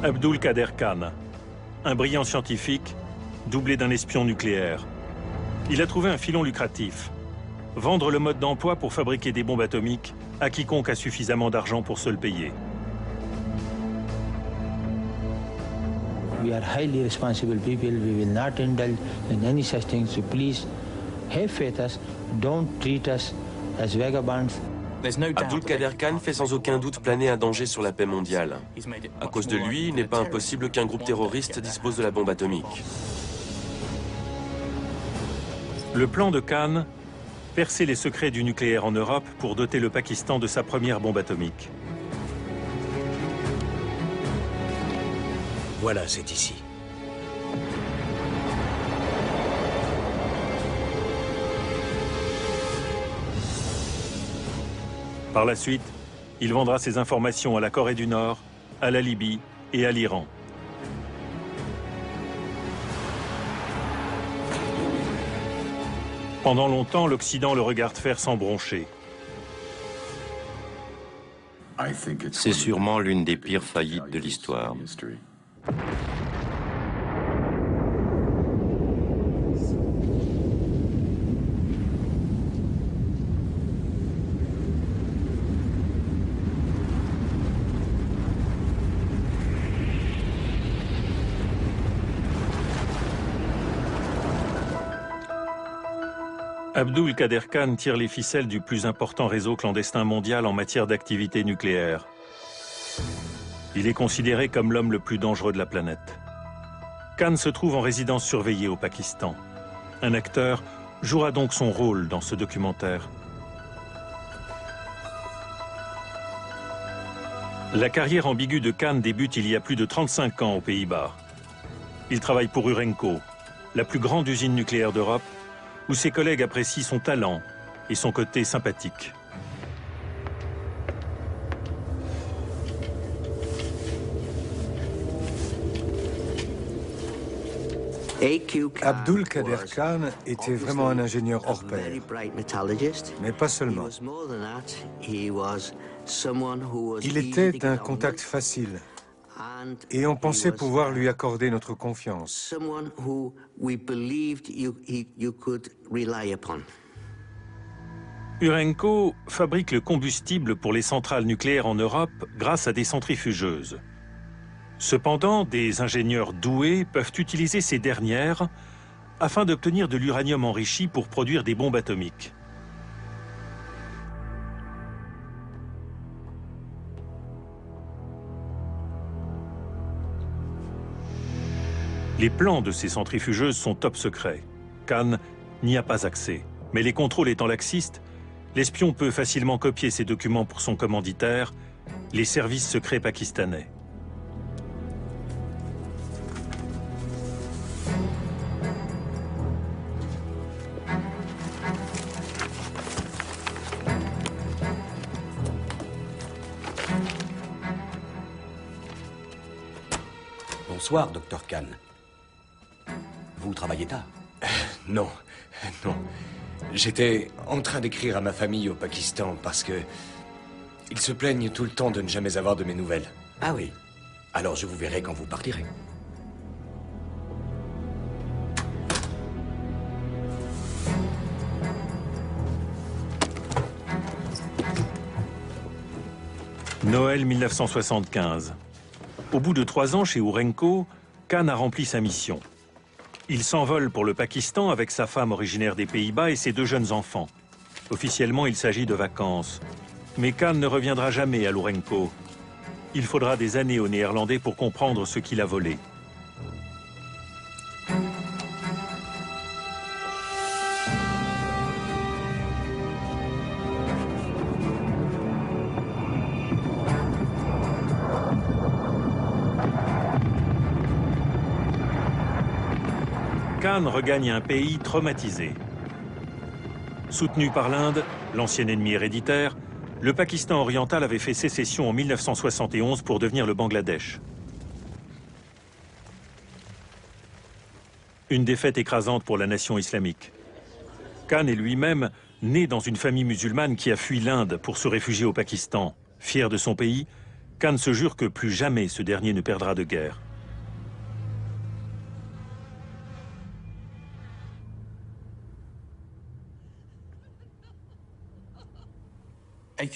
Abdul Qader Khan, un brillant scientifique, doublé d'un espion nucléaire. Il a trouvé un filon lucratif. Vendre le mode d'emploi pour fabriquer des bombes atomiques à quiconque a suffisamment d'argent pour se le payer. We are highly responsible people. We will not indulge in any such things. So please have faith us. Don't treat us as vagabonds. Abdul Qader Khan fait sans aucun doute planer un danger sur la paix mondiale. À cause de lui, il n'est pas impossible qu'un groupe terroriste dispose de la bombe atomique. Le plan de Khan, percer les secrets du nucléaire en Europe pour doter le Pakistan de sa première bombe atomique. Voilà, c'est ici. Par la suite, il vendra ses informations à la Corée du Nord, à la Libye et à l'Iran. Pendant longtemps, l'Occident le regarde faire sans broncher. C'est sûrement l'une des pires faillites de l'histoire. Abdul Qader Khan tire les ficelles du plus important réseau clandestin mondial en matière d'activité nucléaire. Il est considéré comme l'homme le plus dangereux de la planète. Khan se trouve en résidence surveillée au Pakistan. Un acteur jouera donc son rôle dans ce documentaire. La carrière ambiguë de Khan débute il y a plus de 35 ans aux Pays-Bas. Il travaille pour Urenco, la plus grande usine nucléaire d'Europe, où ses collègues apprécient son talent et son côté sympathique. Abdul Qader Khan était vraiment un ingénieur hors pair, mais pas seulement. Il était un contact facile et on pensait pouvoir lui accorder notre confiance. Urenco fabrique le combustible pour les centrales nucléaires en Europe grâce à des centrifugeuses. Cependant, des ingénieurs doués peuvent utiliser ces dernières afin d'obtenir de l'uranium enrichi pour produire des bombes atomiques. Les plans de ces centrifugeuses sont top secrets. Khan n'y a pas accès. Mais les contrôles étant laxistes, l'espion peut facilement copier ces documents pour son commanditaire, les services secrets pakistanais. Bonsoir, Dr. Khan. Vous travaillez tard? Non. J'étais en train d'écrire à ma famille au Pakistan parce que ils se plaignent tout le temps de ne jamais avoir de mes nouvelles. Ah oui. Alors je vous verrai quand vous partirez. Noël 1975. Au bout de 3 ans chez Urenco, Khan a rempli sa mission. Il s'envole pour le Pakistan avec sa femme originaire des Pays-Bas et ses 2 jeunes enfants. Officiellement, il s'agit de vacances. Mais Khan ne reviendra jamais à l'Urenco. Il faudra des années aux Néerlandais pour comprendre ce qu'il a volé. Khan regagne un pays traumatisé. Soutenu par l'Inde, l'ancien ennemi héréditaire, le Pakistan oriental avait fait sécession en 1971 pour devenir le Bangladesh. Une défaite écrasante pour la nation islamique. Khan est lui-même né dans une famille musulmane qui a fui l'Inde pour se réfugier au Pakistan. Fier de son pays, Khan se jure que plus jamais ce dernier ne perdra de guerre.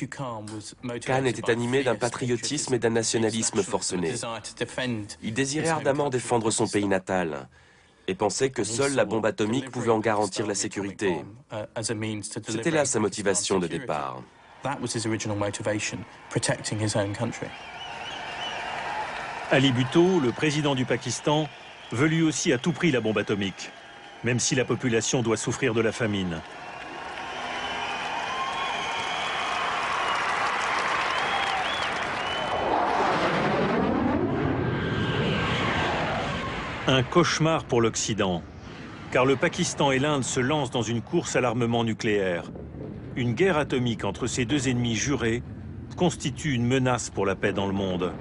Khan était animé d'un patriotisme et d'un nationalisme forcené. Il désirait ardemment défendre son pays natal et pensait que seule la bombe atomique pouvait en garantir la sécurité. C'était là sa motivation de départ. Ali Bhutto, le président du Pakistan, veut lui aussi à tout prix la bombe atomique, même si la population doit souffrir de la famine. Un cauchemar pour l'Occident, car le Pakistan et l'Inde se lancent dans une course à l'armement nucléaire. Une guerre atomique entre ces deux ennemis jurés constitue une menace pour la paix dans le monde.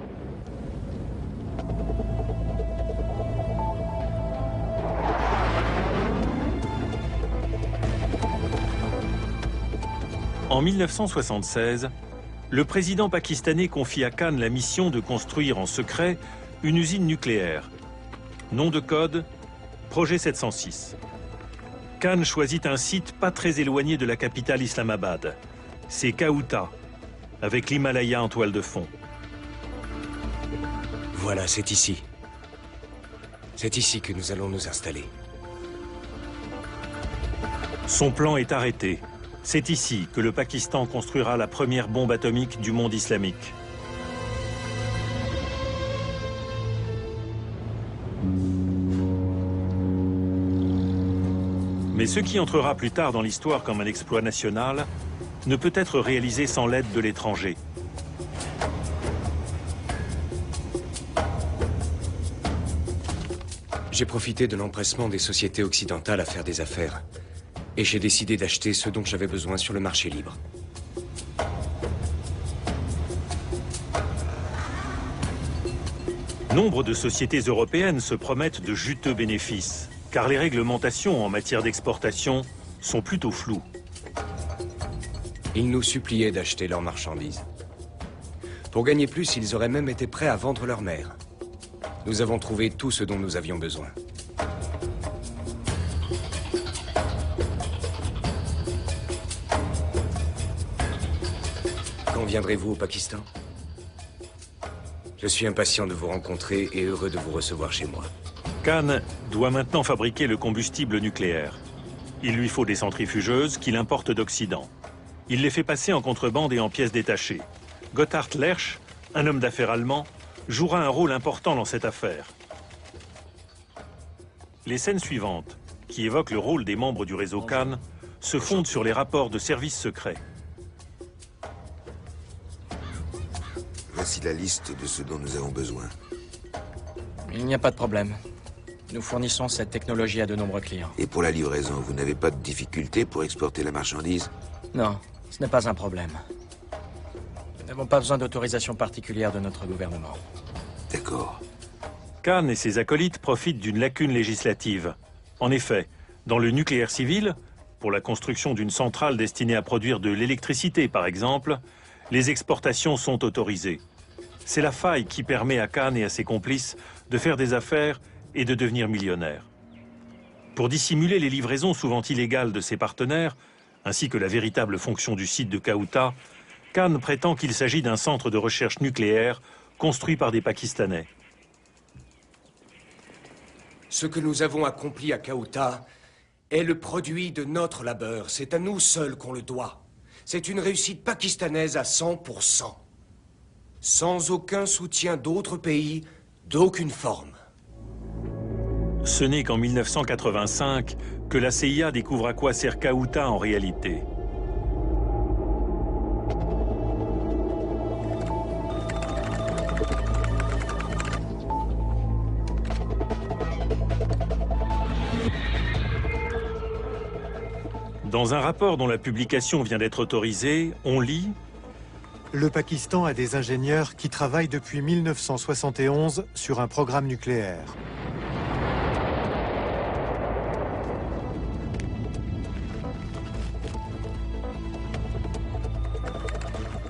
En 1976, le président pakistanais confie à Khan la mission de construire en secret une usine nucléaire. Nom de code, Projet 706. Khan choisit un site pas très éloigné de la capitale Islamabad. C'est Kaouta, avec l'Himalaya en toile de fond. Voilà, c'est ici. C'est ici que nous allons nous installer. Son plan est arrêté. C'est ici que le Pakistan construira la première bombe atomique du monde islamique. Mais ce qui entrera plus tard dans l'histoire comme un exploit national ne peut être réalisé sans l'aide de l'étranger. J'ai profité de l'empressement des sociétés occidentales à faire des affaires. Et j'ai décidé d'acheter ce dont j'avais besoin sur le marché libre. Nombre de sociétés européennes se promettent de juteux bénéfices, car les réglementations en matière d'exportation sont plutôt floues. Ils nous suppliaient d'acheter leurs marchandises. Pour gagner plus, ils auraient même été prêts à vendre leur mère. Nous avons trouvé tout ce dont nous avions besoin. Quand viendrez-vous au Pakistan? Je suis impatient de vous rencontrer et heureux de vous recevoir chez moi. Khan doit maintenant fabriquer le combustible nucléaire. Il lui faut des centrifugeuses qu'il importe d'Occident. Il les fait passer en contrebande et en pièces détachées. Gotthard Lersch, un homme d'affaires allemand, jouera un rôle important dans cette affaire. Les scènes suivantes, qui évoquent le rôle des membres du réseau Khan, se fondent sur les rapports de services secrets. Voici la liste de ce dont nous avons besoin. Il n'y a pas de problème. Nous fournissons cette technologie à de nombreux clients. Et pour la livraison, vous n'avez pas de difficulté pour exporter la marchandise? Non, ce n'est pas un problème. Nous n'avons pas besoin d'autorisation particulière de notre gouvernement. D'accord. Khan et ses acolytes profitent d'une lacune législative. En effet, dans le nucléaire civil, pour la construction d'une centrale destinée à produire de l'électricité par exemple, les exportations sont autorisées. C'est la faille qui permet à Khan et à ses complices de faire des affaires et de devenir millionnaires. Pour dissimuler les livraisons souvent illégales de ses partenaires, ainsi que la véritable fonction du site de Kaouta, Khan prétend qu'il s'agit d'un centre de recherche nucléaire construit par des Pakistanais. Ce que nous avons accompli à Kaouta est le produit de notre labeur. C'est à nous seuls qu'on le doit. C'est une réussite pakistanaise à 100%. Sans aucun soutien d'autres pays, d'aucune forme. Ce n'est qu'en 1985 que la CIA découvre à quoi sert Kaouta en réalité. Dans un rapport dont la publication vient d'être autorisée, on lit « Le Pakistan a des ingénieurs qui travaillent depuis 1971 sur un programme nucléaire.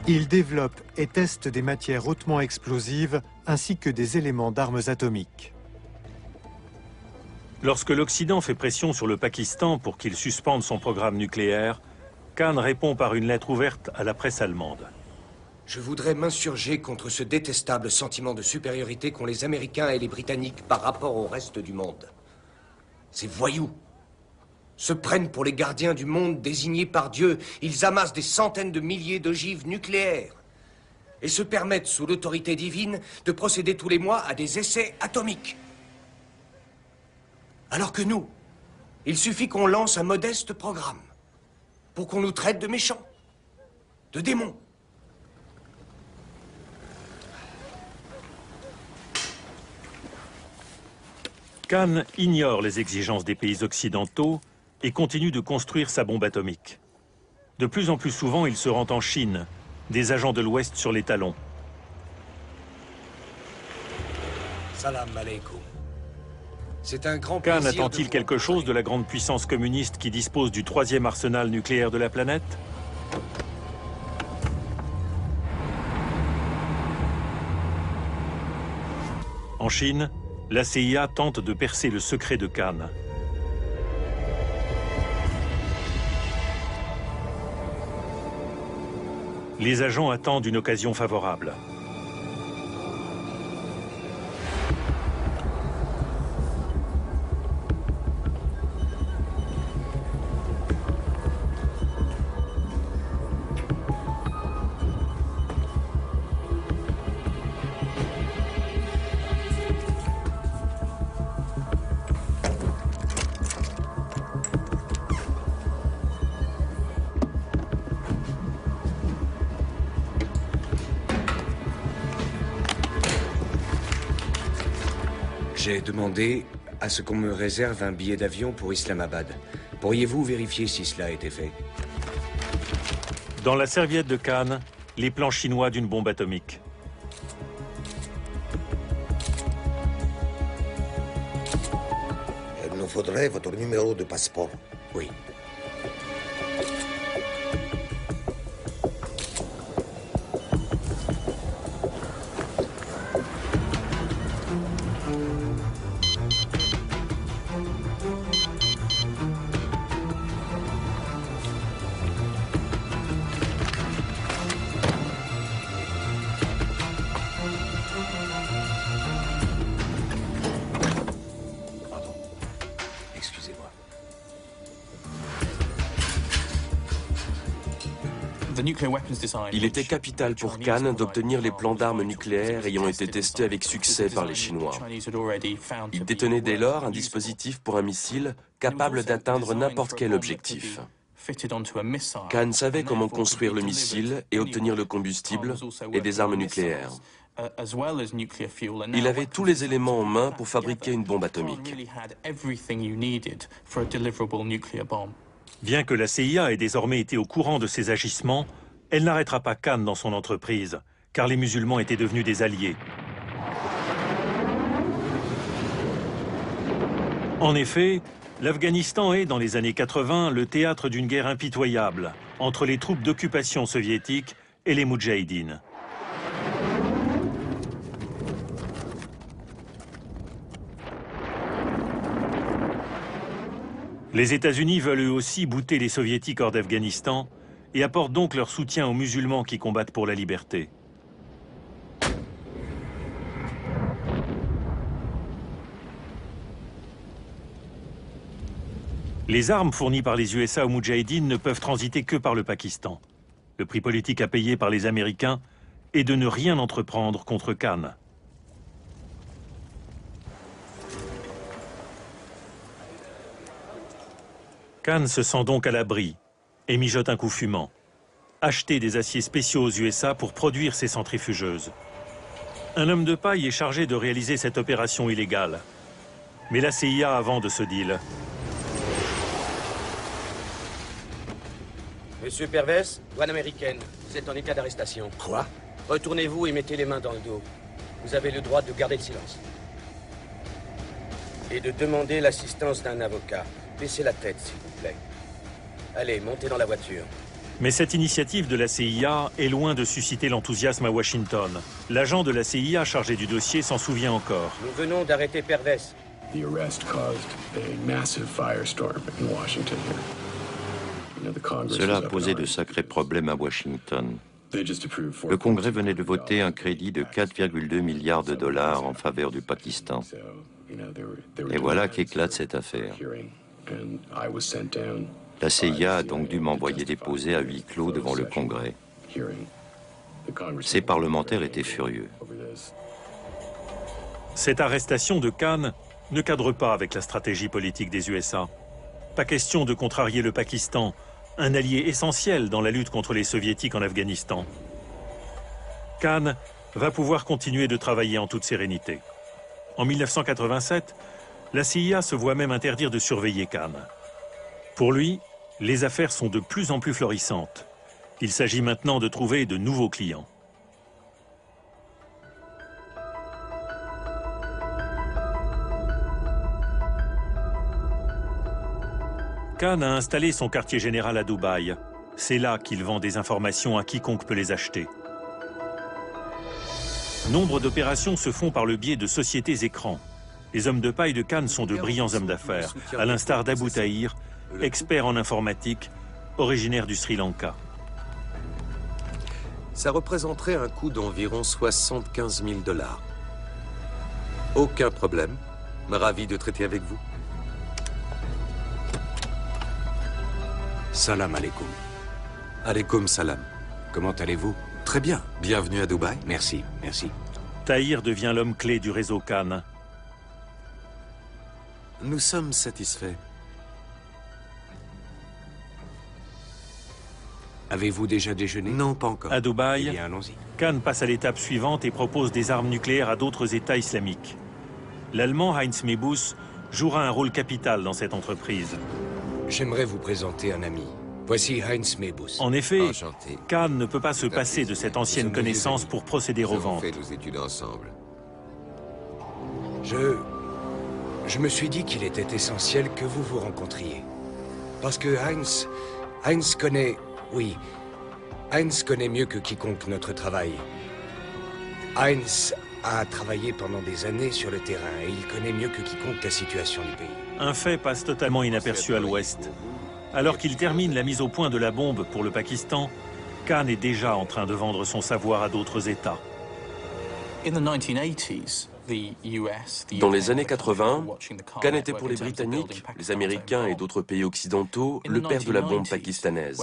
Il développe et teste des matières hautement explosives ainsi que des éléments d'armes atomiques. Lorsque l'Occident fait pression sur le Pakistan pour qu'il suspende son programme nucléaire, Khan répond par une lettre ouverte à la presse allemande. Je voudrais m'insurger contre ce détestable sentiment de supériorité qu'ont les Américains et les Britanniques par rapport au reste du monde. Ces voyous se prennent pour les gardiens du monde désignés par Dieu. Ils amassent des centaines de milliers d'ogives nucléaires et se permettent, sous l'autorité divine, de procéder tous les mois à des essais atomiques. Alors que nous, il suffit qu'on lance un modeste programme pour qu'on nous traite de méchants, de démons. Khan ignore les exigences des pays occidentaux et continue de construire sa bombe atomique. De plus en plus souvent, il se rend en Chine, des agents de l'Ouest sur les talons. Salam alaikum. C'est un grand Khan plaisir attend-il de quelque vous chose de la grande puissance communiste qui dispose du 3e arsenal nucléaire de la planète? En Chine, la CIA tente de percer le secret de Khan. Les agents attendent une occasion favorable. J'ai demandé à ce qu'on me réserve un billet d'avion pour Islamabad. Pourriez-vous vérifier si cela a été fait? Dans la serviette de Khan, les plans chinois d'une bombe atomique. Il nous faudrait votre numéro de passeport. Oui. Il était capital pour Khan d'obtenir les plans d'armes nucléaires ayant été testés avec succès par les Chinois. Il détenait dès lors un dispositif pour un missile capable d'atteindre n'importe quel objectif. Khan savait comment construire le missile et obtenir le combustible et des armes nucléaires. Il avait tous les éléments en main pour fabriquer une bombe atomique. Bien que la CIA ait désormais été au courant de ses agissements, elle n'arrêtera pas Khan dans son entreprise, car les musulmans étaient devenus des alliés. En effet, l'Afghanistan est, dans les années 80, le théâtre d'une guerre impitoyable entre les troupes d'occupation soviétiques et les Moudjahidines. Les États-Unis veulent eux aussi bouter les Soviétiques hors d'Afghanistan et apportent donc leur soutien aux musulmans qui combattent pour la liberté. Les armes fournies par les USA aux Moudjahidines ne peuvent transiter que par le Pakistan. Le prix politique à payer par les Américains est de ne rien entreprendre contre Khan. Khan se sent donc à l'abri et mijote un coup fumant. Acheter des aciers spéciaux aux USA pour produire ces centrifugeuses. Un homme de paille est chargé de réaliser cette opération illégale. Mais la CIA a vent de ce deal. Monsieur Pervez, douane américaine, vous êtes en état d'arrestation. Quoi? Retournez-vous et mettez les mains dans le dos. Vous avez le droit de garder le silence. Et de demander l'assistance d'un avocat. Baissez la tête, s'il vous plaît. Allez, montez dans la voiture. Mais cette initiative de la CIA est loin de susciter l'enthousiasme à Washington. L'agent de la CIA chargé du dossier s'en souvient encore. Nous venons d'arrêter Pervez. Cela a posé de sacrés problèmes à Washington. Le Congrès venait de voter un crédit de 4,2 milliards de dollars en faveur du Pakistan. Et voilà qu'éclate cette affaire. La CIA a donc dû m'envoyer déposer à huis clos devant le Congrès. Ces parlementaires étaient furieux. Cette arrestation de Khan ne cadre pas avec la stratégie politique des USA. Pas question de contrarier le Pakistan, un allié essentiel dans la lutte contre les soviétiques en Afghanistan. Khan va pouvoir continuer de travailler en toute sérénité. En 1987, la CIA se voit même interdire de surveiller Khan. Pour lui, les affaires sont de plus en plus florissantes. Il s'agit maintenant de trouver de nouveaux clients. Khan a installé son quartier général à Dubaï. C'est là qu'il vend des informations à quiconque peut les acheter. Nombre d'opérations se font par le biais de sociétés écrans. Les hommes de paille de Khan sont de brillants hommes d'affaires, à l'instar d'Abou Tahir, expert en informatique, originaire du Sri Lanka. Ça représenterait un coût d'environ 75 000 $. Aucun problème. Ravi de traiter avec vous. Salam alaikum. Alaikum salam. Comment allez-vous? Très bien. Bienvenue à Dubaï. Merci, merci. Tahir devient l'homme clé du réseau Khan. Nous sommes satisfaits. Avez-vous déjà déjeuné? Non, pas encore. À Dubaï, Eh bien, allons-y. Khan passe à l'étape suivante et propose des armes nucléaires à d'autres États islamiques. L'Allemand Heinz Mebus jouera un rôle capital dans cette entreprise. J'aimerais vous présenter un ami. Voici Heinz Mebus. En effet, Enchanté. Khan ne peut pas se passer de cette ancienne connaissance pour procéder aux Nous avons ventes. fait nos études ensemble. Je me suis dit qu'il était essentiel que vous vous rencontriez. Parce que Heinz connaît... Oui, Heinz connaît mieux que quiconque notre travail. Heinz a travaillé pendant des années sur le terrain et il connaît mieux que quiconque la situation du pays. Un fait passe totalement inaperçu à l'Ouest. Alors qu'il termine la mise au point de la bombe pour le Pakistan, Khan est déjà en train de vendre son savoir à d'autres États. Dans les années 80, Khan était pour les Britanniques, les Américains et d'autres pays occidentaux le père de la bombe pakistanaise.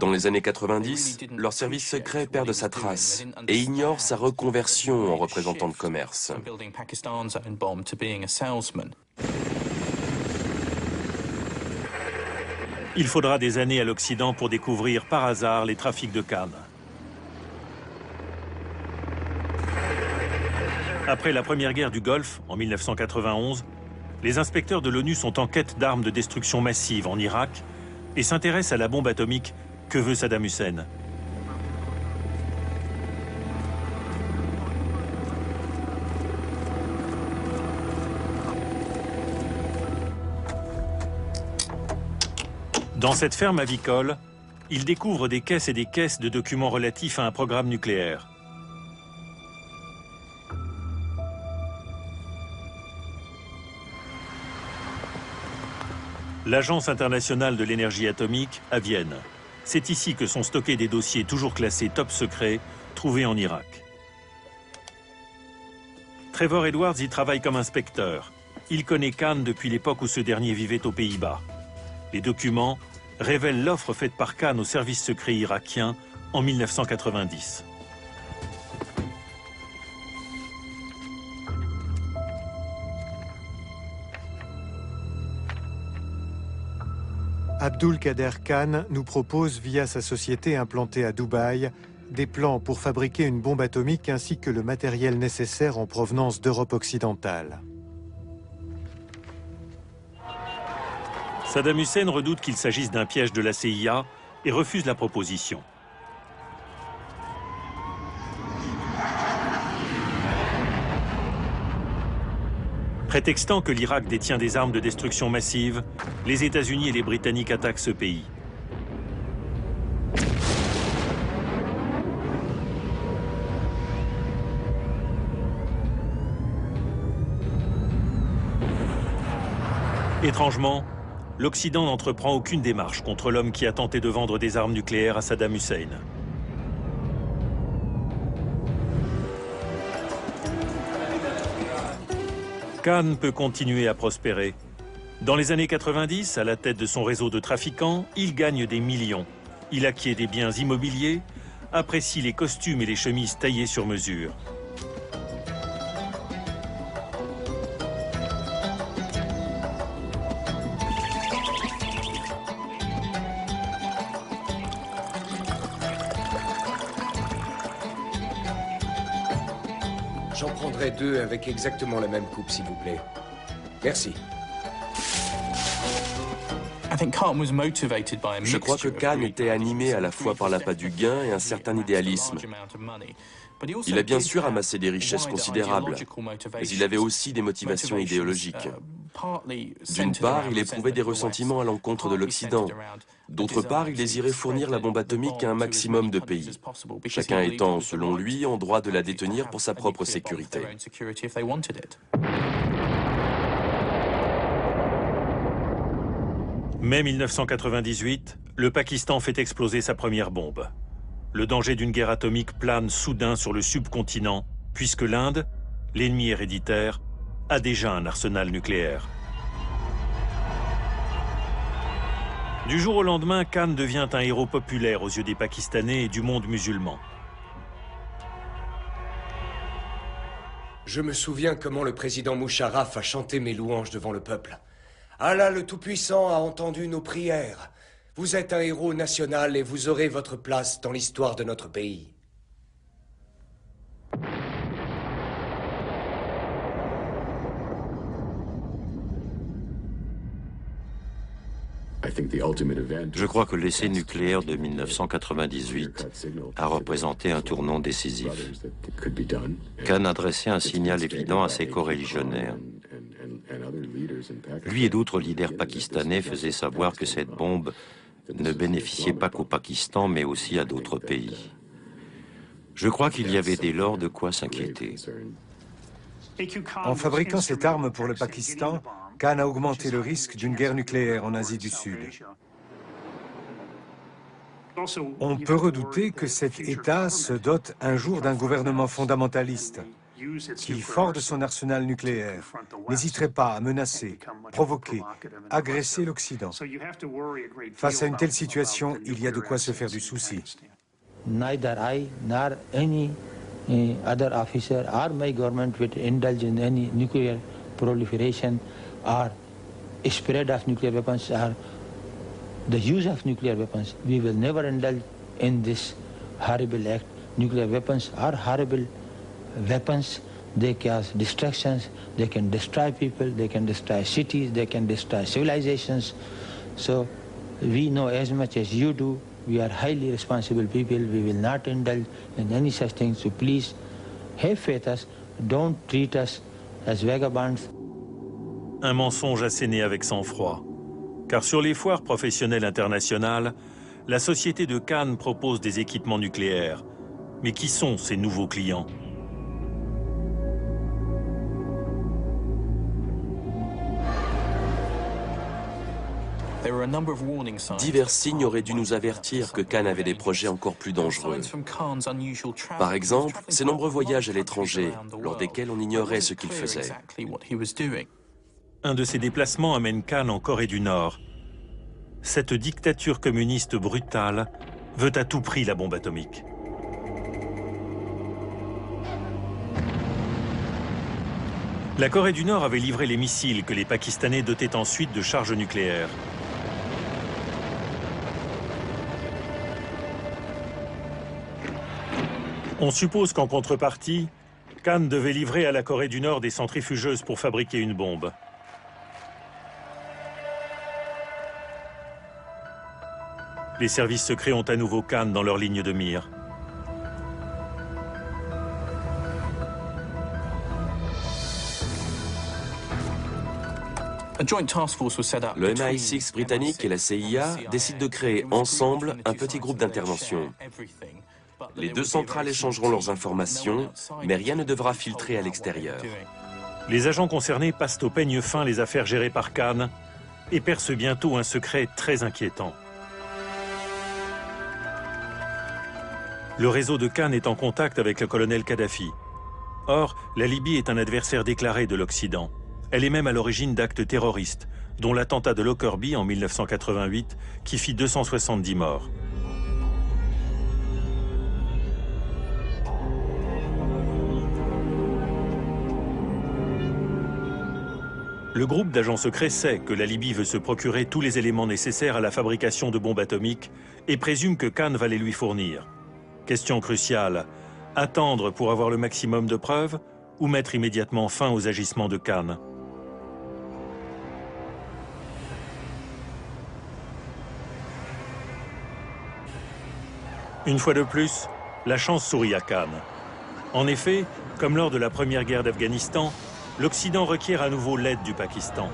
Dans les années 90, leurs services secrets perdent sa trace et ignorent sa reconversion en représentant de commerce. Il faudra des années à l'Occident pour découvrir par hasard les trafics de Khan. Après la première guerre du Golfe, en 1991, les inspecteurs de l'ONU sont en quête d'armes de destruction massive en Irak et s'intéressent à la bombe atomique que veut Saddam Hussein. Dans cette ferme avicole, ils découvrent des caisses et des caisses de documents relatifs à un programme nucléaire. L'Agence internationale de l'énergie atomique à Vienne. C'est ici que sont stockés des dossiers toujours classés top secret, trouvés en Irak. Trevor Edwards y travaille comme inspecteur. Il connaît Khan depuis l'époque où ce dernier vivait aux Pays-Bas. Les documents révèlent l'offre faite par Khan au service secret irakien en 1990. Abdul Kader Khan nous propose, via sa société implantée à Dubaï, des plans pour fabriquer une bombe atomique ainsi que le matériel nécessaire en provenance d'Europe occidentale. Saddam Hussein redoute qu'il s'agisse d'un piège de la CIA et refuse la proposition. Prétextant que l'Irak détient des armes de destruction massive, les États-Unis et les Britanniques attaquent ce pays. Étrangement, l'Occident n'entreprend aucune démarche contre l'homme qui a tenté de vendre des armes nucléaires à Saddam Hussein. Khan peut continuer à prospérer. Dans les années 90, à la tête de son réseau de trafiquants, il gagne des millions. Il acquiert des biens immobiliers, apprécie les costumes et les chemises taillées sur mesure. J'en prendrai 2 avec exactement la même coupe, s'il vous plaît. Merci. Je crois que Khan était animé à la fois par l'appât du gain et un certain idéalisme. Il a bien sûr amassé des richesses considérables, mais il avait aussi des motivations idéologiques. D'une part, il éprouvait des ressentiments à l'encontre de l'Occident. D'autre part, il désirait fournir la bombe atomique à un maximum de pays, chacun étant, selon lui, en droit de la détenir pour sa propre sécurité. Mai 1998, le Pakistan fait exploser sa première bombe. Le danger d'une guerre atomique plane soudain sur le subcontinent, puisque l'Inde, l'ennemi héréditaire, a déjà un arsenal nucléaire. Du jour au lendemain, Khan devient un héros populaire aux yeux des Pakistanais et du monde musulman. Je me souviens comment le président Musharraf a chanté mes louanges devant le peuple. Allah le Tout-Puissant a entendu nos prières. Vous êtes un héros national et vous aurez votre place dans l'histoire de notre pays. Je crois que l'essai nucléaire de 1998 a représenté un tournant décisif. Khan adressait un signal évident à ses coreligionnaires. Lui et d'autres leaders pakistanais faisaient savoir que cette bombe ne bénéficiait pas qu'au Pakistan, mais aussi à d'autres pays. Je crois qu'il y avait dès lors de quoi s'inquiéter. En fabriquant cette arme pour le Pakistan, Khan a augmenté le risque d'une guerre nucléaire en Asie du Sud. On peut redouter que cet État se dote un jour d'un gouvernement fondamentaliste qui, fort de son arsenal nucléaire, n'hésiterait pas à menacer, provoquer, agresser l'Occident. Face à une telle situation, il y a de quoi se faire du souci. Neither I nor any other officer or my government will indulge in any nuclear proliferation or spread of nuclear weapons or the use of nuclear weapons. We will never indulge in this horrible act. Nuclear weapons are horrible weapons. They cause destructions. They can destroy people. They can destroy cities. They can destroy civilizations. So we know as much as you do. We are highly responsible people. We will not indulge in any such things. So please have faith us. Don't treat us as vagabonds. Un mensonge asséné avec sang-froid. Car sur les foires professionnelles internationales, la société de Khan propose des équipements nucléaires. Mais qui sont ces nouveaux clients ? Divers signes auraient dû nous avertir que Khan avait des projets encore plus dangereux. Par exemple, ses nombreux voyages à l'étranger, lors desquels on ignorait ce qu'il faisait. Un de ces déplacements amène Khan en Corée du Nord. Cette dictature communiste brutale veut à tout prix la bombe atomique. La Corée du Nord avait livré les missiles que les Pakistanais dotaient ensuite de charges nucléaires. On suppose qu'en contrepartie, Khan devait livrer à la Corée du Nord des centrifugeuses pour fabriquer une bombe. Les services secrets ont à nouveau Khan dans leur ligne de mire. Le MI6 britannique et la CIA décident de créer ensemble un petit groupe d'intervention. Les deux centrales échangeront leurs informations, mais rien ne devra filtrer à l'extérieur. Les agents concernés passent au peigne fin les affaires gérées par Khan et perce bientôt un secret très inquiétant. Le réseau de Cannes est en contact avec le colonel Kadhafi. Or, la Libye est un adversaire déclaré de l'Occident. Elle est même à l'origine d'actes terroristes, dont l'attentat de Lockerbie en 1988, qui fit 270 morts. Le groupe d'agents secrets sait que la Libye veut se procurer tous les éléments nécessaires à la fabrication de bombes atomiques et présume que Cannes va les lui fournir. Question cruciale, attendre pour avoir le maximum de preuves ou mettre immédiatement fin aux agissements de Cannes? Une fois de plus, la chance sourit à Cannes. En effet, comme lors de la première guerre d'Afghanistan, l'Occident requiert à nouveau l'aide du Pakistan.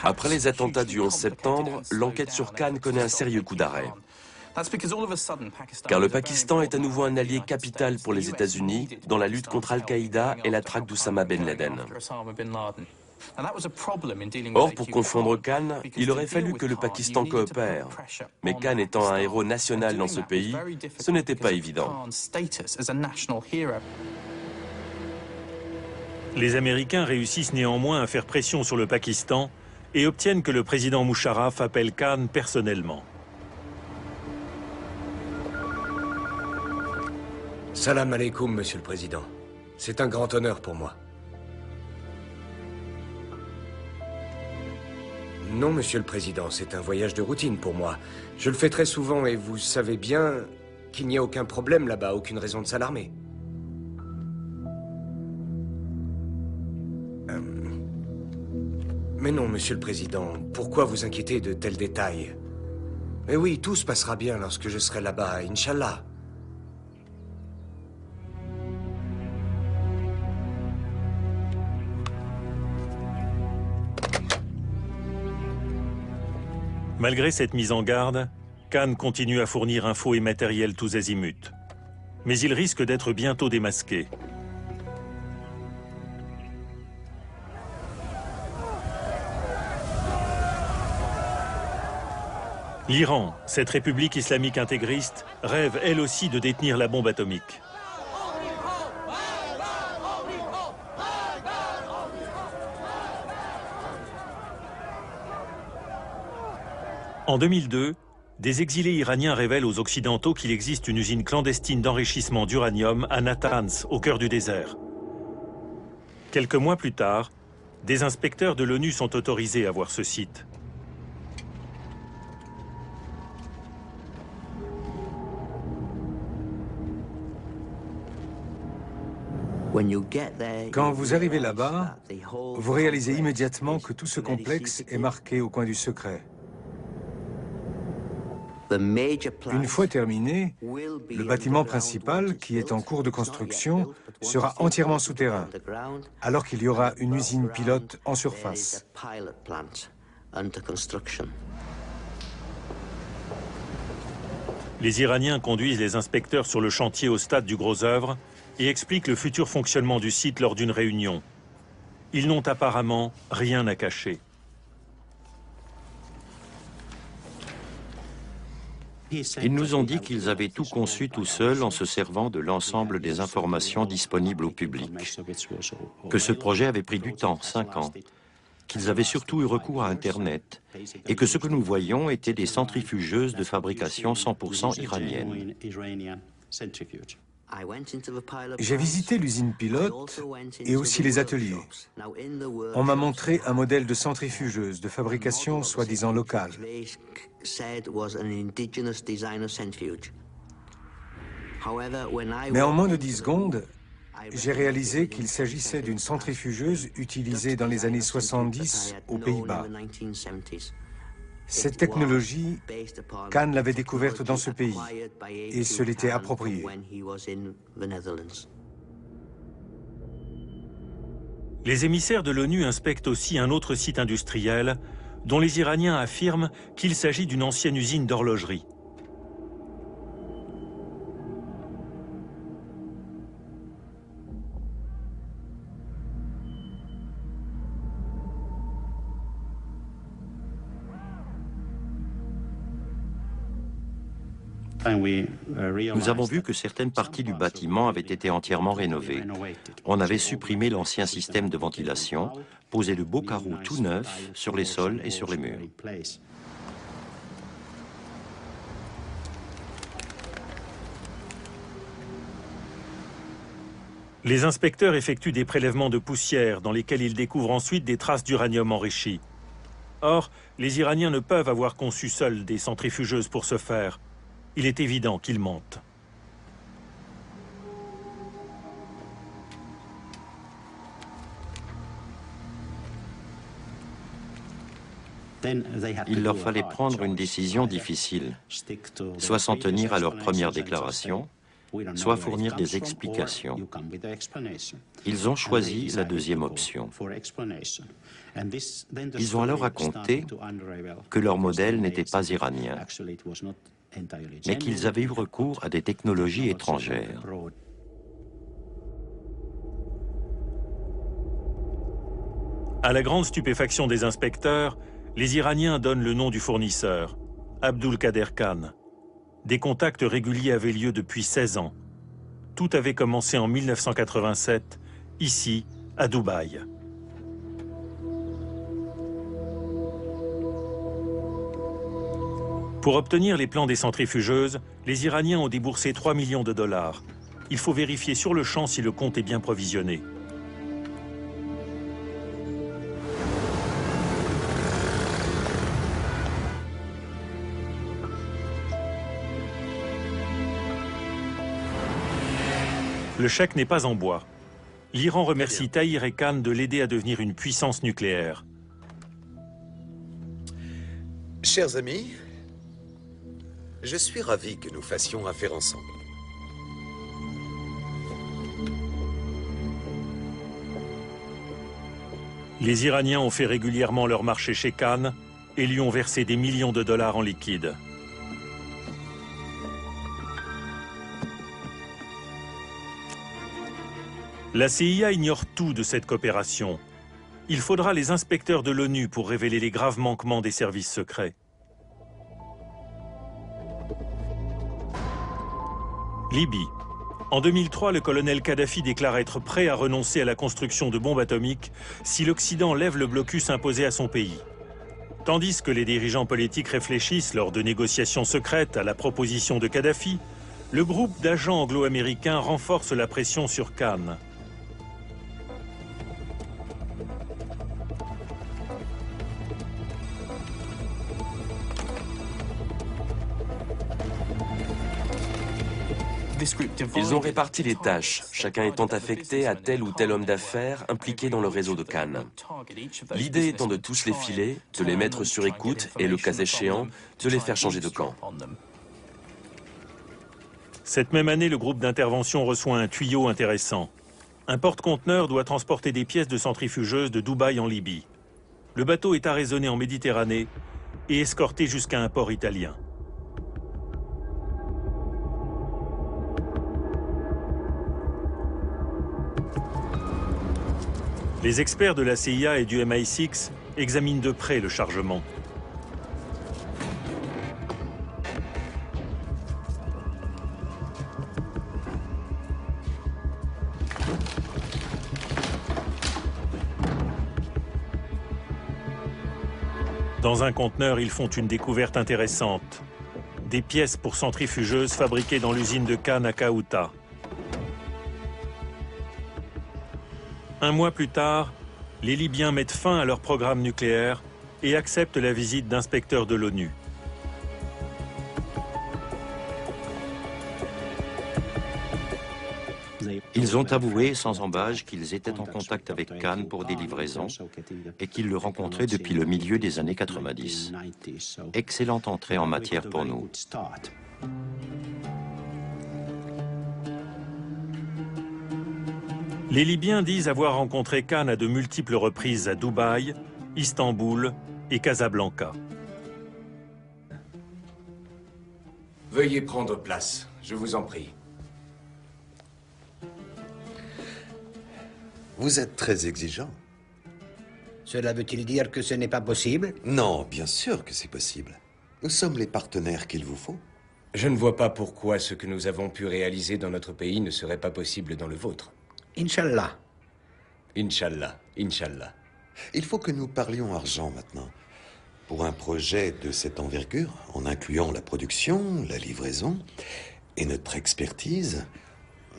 Après les attentats du 11 septembre, l'enquête sur Cannes connaît un sérieux coup d'arrêt. Car le Pakistan est à nouveau un allié capital pour les États-Unis dans la lutte contre Al-Qaïda et la traque d'Oussama Ben Laden. Or, pour confondre Cannes, il aurait fallu que le Pakistan coopère. Mais Cannes étant un héros national dans ce pays, ce n'était pas évident. Les Américains réussissent néanmoins à faire pression sur le Pakistan et obtiennent que le président Musharraf appelle Cannes personnellement. Salam alaikum, Monsieur le Président. C'est un grand honneur pour moi. Non, Monsieur le Président, c'est un voyage de routine pour moi. Je le fais très souvent et vous savez bien qu'il n'y a aucun problème là-bas, aucune raison de s'alarmer. Mais non, Monsieur le Président, pourquoi vous inquiéter de tels détails? Mais oui, tout se passera bien lorsque je serai là-bas, Inch'Allah. Malgré cette mise en garde, Cannes continue à fournir infos et matériel tous azimuts. Mais il risque d'être bientôt démasqué. L'Iran, cette république islamique intégriste, rêve elle aussi de détenir la bombe atomique. En 2002, des exilés iraniens révèlent aux Occidentaux qu'il existe une usine clandestine d'enrichissement d'uranium à Natanz, au cœur du désert. Quelques mois plus tard, des inspecteurs de l'ONU sont autorisés à voir ce site. Quand vous arrivez là-bas, vous réalisez immédiatement que tout ce complexe est marqué au coin du secret. Une fois terminé, le bâtiment principal, qui est en cours de construction, sera entièrement souterrain, alors qu'il y aura une usine pilote en surface. Les Iraniens conduisent les inspecteurs sur le chantier au stade du gros œuvre et expliquent le futur fonctionnement du site lors d'une réunion. Ils n'ont apparemment rien à cacher. Ils nous ont dit qu'ils avaient tout conçu tout seuls en se servant de l'ensemble des informations disponibles au public. Que ce projet avait pris du temps, 5 ans. Qu'ils avaient surtout eu recours à Internet. Et que ce que nous voyions étaient des centrifugeuses de fabrication 100% iranienne. J'ai visité l'usine pilote et aussi les ateliers. On m'a montré un modèle de centrifugeuse de fabrication soi-disant locale. Mais en moins de 10 secondes, j'ai réalisé qu'il s'agissait d'une centrifugeuse utilisée dans les années 70 aux Pays-Bas. Cette technologie, Cannes l'avait découverte dans ce pays et se l'était appropriée. Les émissaires de l'ONU inspectent aussi un autre site industriel, dont les Iraniens affirment qu'il s'agit d'une ancienne usine d'horlogerie. Nous avons vu que certaines parties du bâtiment avaient été entièrement rénovées. On avait supprimé l'ancien système de ventilation, posé de beaux carreaux tout neufs sur les sols et sur les murs. Les inspecteurs effectuent des prélèvements de poussière dans lesquels ils découvrent ensuite des traces d'uranium enrichi. Or, les Iraniens ne peuvent avoir conçu seuls des centrifugeuses pour ce faire. Il est évident qu'ils mentent. Il leur fallait prendre une décision difficile, soit s'en tenir à leur première déclaration, soit fournir des explications. Ils ont choisi la deuxième option. Ils ont alors raconté que leur modèle n'était pas iranien, mais qu'ils avaient eu recours à des technologies étrangères. À la grande stupéfaction des inspecteurs, les Iraniens donnent le nom du fournisseur, Abdulkader Khan. Des contacts réguliers avaient lieu depuis 16 ans. Tout avait commencé en 1987, ici, à Dubaï. Pour obtenir les plans des centrifugeuses, les Iraniens ont déboursé 3 millions de dollars. Il faut vérifier sur le champ si le compte est bien provisionné. Le chèque n'est pas en bois. L'Iran remercie Tahir et Khan de l'aider à devenir une puissance nucléaire. Chers amis, je suis ravi que nous fassions affaire ensemble. Les Iraniens ont fait régulièrement leur marché chez Khan et lui ont versé des millions de dollars en liquide. La CIA ignore tout de cette coopération. Il faudra les inspecteurs de l'ONU pour révéler les graves manquements des services secrets. Libye. En 2003, le colonel Kadhafi déclare être prêt à renoncer à la construction de bombes atomiques si l'Occident lève le blocus imposé à son pays. Tandis que les dirigeants politiques réfléchissent lors de négociations secrètes à la proposition de Kadhafi, le groupe d'agents anglo-américains renforce la pression sur Khan. Ils ont réparti les tâches, chacun étant affecté à tel ou tel homme d'affaires impliqué dans le réseau de Khan. L'idée étant de tous les filer, de les mettre sur écoute et, le cas échéant, de les faire changer de camp. Cette même année, le groupe d'intervention reçoit un tuyau intéressant. Un porte-conteneur doit transporter des pièces de centrifugeuses de Dubaï en Libye. Le bateau est arraisonné en Méditerranée et escorté jusqu'à un port italien. Les experts de la CIA et du MI6 examinent de près le chargement. Dans un conteneur, ils font une découverte intéressante. Des pièces pour centrifugeuses fabriquées dans l'usine de Khan à Kaouta. Un mois plus tard, les Libyens mettent fin à leur programme nucléaire et acceptent la visite d'inspecteurs de l'ONU. Ils ont avoué sans embâche qu'ils étaient en contact avec Khan pour des livraisons et qu'ils le rencontraient depuis le milieu des années 90. Excellente entrée en matière pour nous. Les Libyens disent avoir rencontré Khan à de multiples reprises à Dubaï, Istanbul et Casablanca. Veuillez prendre place, je vous en prie. Vous êtes très exigeant. Cela veut-il dire que ce n'est pas possible? Non, bien sûr que c'est possible. Nous sommes les partenaires qu'il vous faut. Je ne vois pas pourquoi ce que nous avons pu réaliser dans notre pays ne serait pas possible dans le vôtre. Inch'Allah. Inch'Allah, Inch'Allah. Il faut que nous parlions argent maintenant. Pour un projet de cette envergure, en incluant la production, la livraison et notre expertise,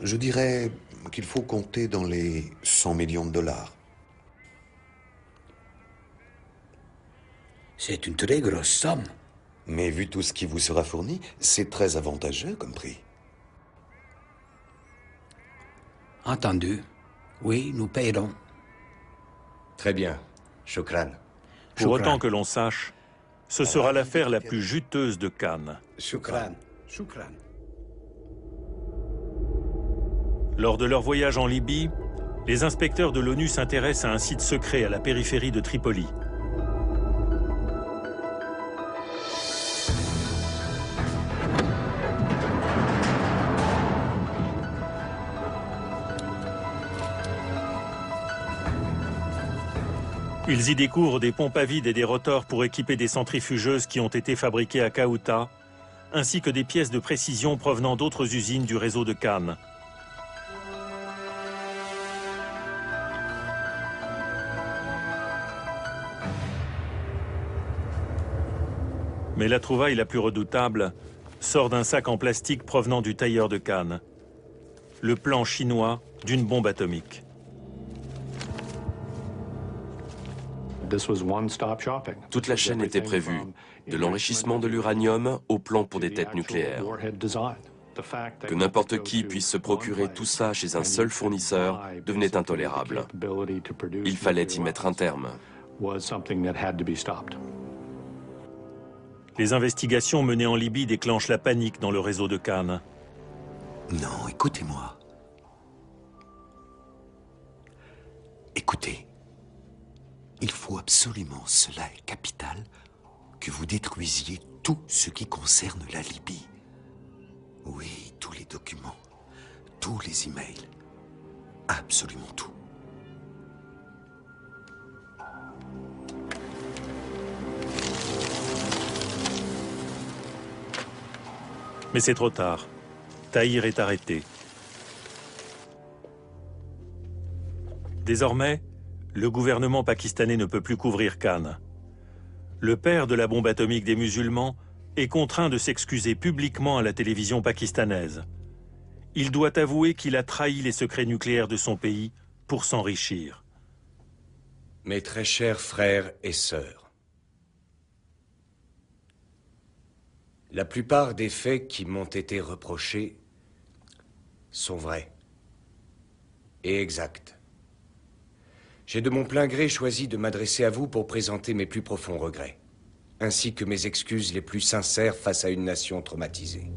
je dirais qu'il faut compter dans les 100 millions de dollars. C'est une très grosse somme. Mais vu tout ce qui vous sera fourni, c'est très avantageux comme prix. Entendu. Oui, nous paierons. Très bien. Shukran. Pour autant que l'on sache, ce sera l'affaire la plus juteuse de Cannes. Shukran. Shukran. Lors de leur voyage en Libye, les inspecteurs de l'ONU s'intéressent à un site secret à la périphérie de Tripoli. Ils y découvrent des pompes à vide et des rotors pour équiper des centrifugeuses qui ont été fabriquées à Ceuta, ainsi que des pièces de précision provenant d'autres usines du réseau de Cannes. Mais la trouvaille la plus redoutable sort d'un sac en plastique provenant du tailleur de Cannes. Le plan chinois d'une bombe atomique. Toute la chaîne était prévue, de l'enrichissement de l'uranium au plan pour des têtes nucléaires. Que n'importe qui puisse se procurer tout ça chez un seul fournisseur devenait intolérable. Il fallait y mettre un terme. Les investigations menées en Libye déclenchent la panique dans le réseau de Cannes. Non, écoutez-moi. Écoutez. Il faut absolument, cela est capital, que vous détruisiez tout ce qui concerne la Libye. Oui, tous les documents, tous les emails, absolument tout. Mais c'est trop tard. Tahir est arrêté. Désormais, le gouvernement pakistanais ne peut plus couvrir Cannes. Le père de la bombe atomique des musulmans est contraint de s'excuser publiquement à la télévision pakistanaise. Il doit avouer qu'il a trahi les secrets nucléaires de son pays pour s'enrichir. Mes très chers frères et sœurs, la plupart des faits qui m'ont été reprochés sont vrais et exacts. J'ai de mon plein gré choisi de m'adresser à vous pour présenter mes plus profonds regrets, ainsi que mes excuses les plus sincères face à une nation traumatisée.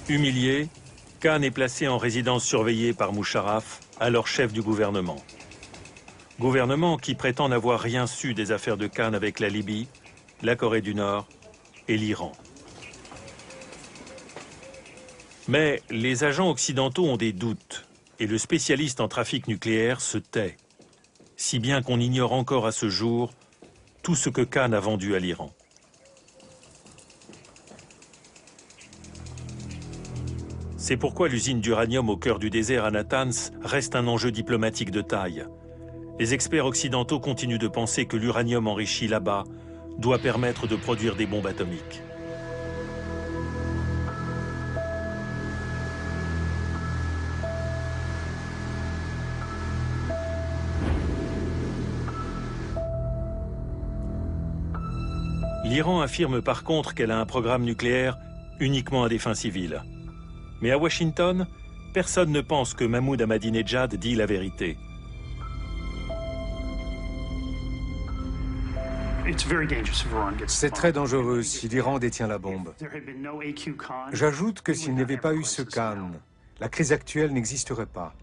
Humilié, Khan est placé en résidence surveillée par Musharraf, alors chef du gouvernement. Gouvernement qui prétend n'avoir rien su des affaires de Khan avec la Libye, la Corée du Nord et l'Iran. Mais les agents occidentaux ont des doutes et le spécialiste en trafic nucléaire se tait, si bien qu'on ignore encore à ce jour tout ce que Khan a vendu à l'Iran. C'est pourquoi l'usine d'uranium au cœur du désert à Natanz reste un enjeu diplomatique de taille. Les experts occidentaux continuent de penser que l'uranium enrichi là-bas doit permettre de produire des bombes atomiques. L'Iran affirme par contre qu'elle a un programme nucléaire uniquement à des fins civiles. Mais à Washington, personne ne pense que Mahmoud Ahmadinejad dit la vérité. C'est très dangereux si l'Iran détient la bombe. J'ajoute que s'il n'y avait pas eu ce Khan la crise actuelle n'existerait pas.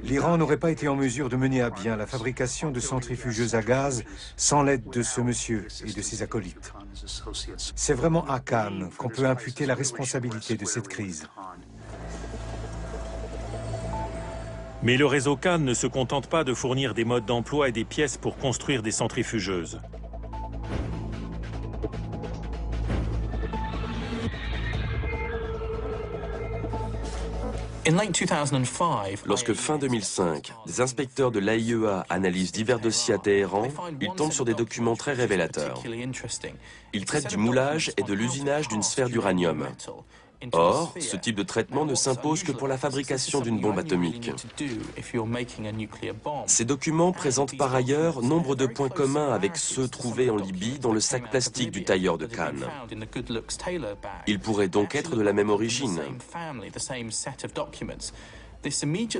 L'Iran n'aurait pas été en mesure de mener à bien la fabrication de centrifugeuses à gaz sans l'aide de ce monsieur et de ses acolytes. C'est vraiment à Khan qu'on peut imputer la responsabilité de cette crise. Mais le réseau Khan ne se contente pas de fournir des modes d'emploi et des pièces pour construire des centrifugeuses. Lorsque fin 2005, des inspecteurs de l'AIEA analysent divers dossiers à Téhéran, ils tombent sur des documents très révélateurs. Ils traitent du moulage et de l'usinage d'une sphère d'uranium. Or, ce type de traitement ne s'impose que pour la fabrication d'une bombe atomique. Ces documents présentent par ailleurs nombre de points communs avec ceux trouvés en Libye dans le sac plastique du tailleur de Khan. Ils pourraient donc être de la même origine.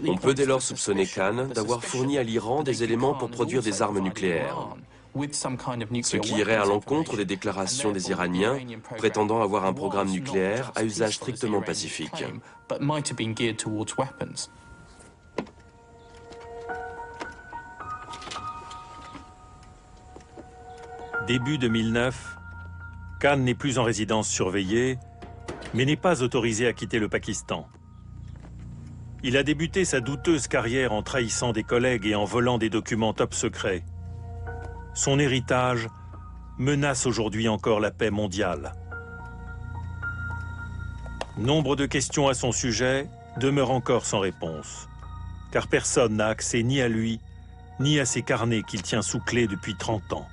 On peut dès lors soupçonner Khan d'avoir fourni à l'Iran des éléments pour produire des armes nucléaires, ce qui irait à l'encontre des déclarations des Iraniens prétendant avoir un programme nucléaire à usage strictement pacifique. Début 2009, Khan n'est plus en résidence surveillée, mais n'est pas autorisé à quitter le Pakistan. Il a débuté sa douteuse carrière en trahissant des collègues et en volant des documents top secrets. Son héritage menace aujourd'hui encore la paix mondiale. Nombre de questions à son sujet demeurent encore sans réponse, car personne n'a accès ni à lui, ni à ses carnets qu'il tient sous clé depuis 30 ans.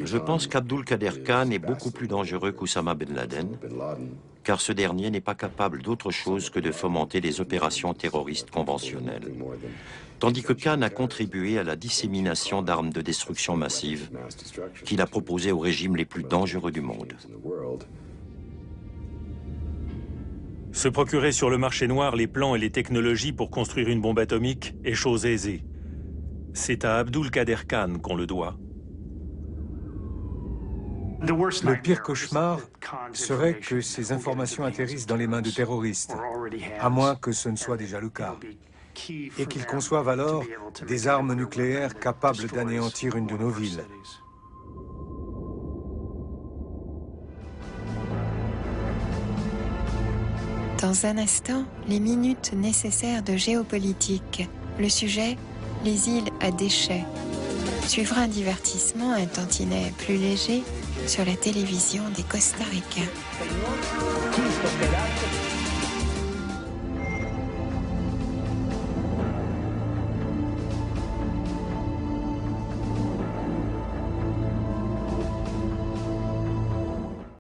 Je pense qu'Abdul Qader Khan est beaucoup plus dangereux qu'Oussama Ben Laden, car ce dernier n'est pas capable d'autre chose que de fomenter des opérations terroristes conventionnelles, tandis que Khan a contribué à la dissémination d'armes de destruction massive qu'il a proposées aux régimes les plus dangereux du monde. Se procurer sur le marché noir les plans et les technologies pour construire une bombe atomique est chose aisée. C'est à Abdul Qader Khan qu'on le doit. Le pire cauchemar serait que ces informations atterrissent dans les mains de terroristes, à moins que ce ne soit déjà le cas, et qu'ils conçoivent alors des armes nucléaires capables d'anéantir une de nos villes. Dans un instant, les minutes nécessaires de géopolitique. Le sujet, les îles à déchets. Suivra un divertissement, un tantinet plus léger, sur la télévision des Costa-Ricains.